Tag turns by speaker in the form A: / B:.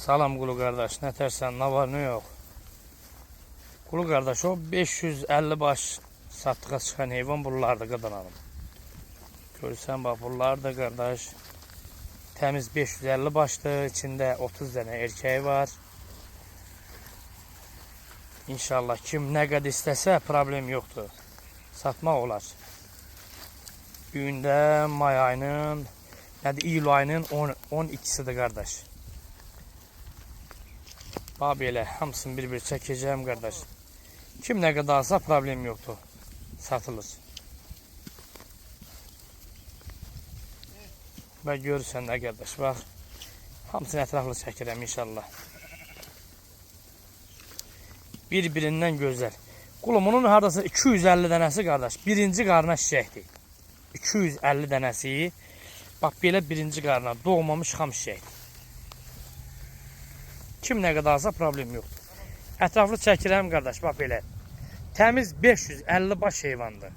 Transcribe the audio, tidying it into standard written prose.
A: Salam Qulu qardaş, nə tərsən, nə var, nə yox? Qulu qardaş, o 550 baş sattığa çıxan heyvan buralarda qadan alım. Görürsən, bax, buralarda qardaş, təmiz 550 başdır, içində 30 dənə erkəyi var. İnşallah kim nə qədər istəsə problem yoxdur, satmaq olar. Gündə may ayının, iyul ayının 12'sidir qardaş. Bax belə, hamısını bir-bir çəkəcəm qardaş. Kim nə qədər alsa problem yoxdur, satılır. Və görürsən də qardaş, bax, hamısını ətraflı çəkirəm inşallah. Bir-birindən gözəl. Qulumunun haradasa 250 dənəsi qardaş, birinci qarına şişəkdir. 250 dənəsi, bax belə birinci qarına doğmamış xam şişəkdir. Kim nə qədər alsa problem yoxdur. Ətraflı çəkirəm qardaş, bax belə. Təmiz 550 baş heyvandır.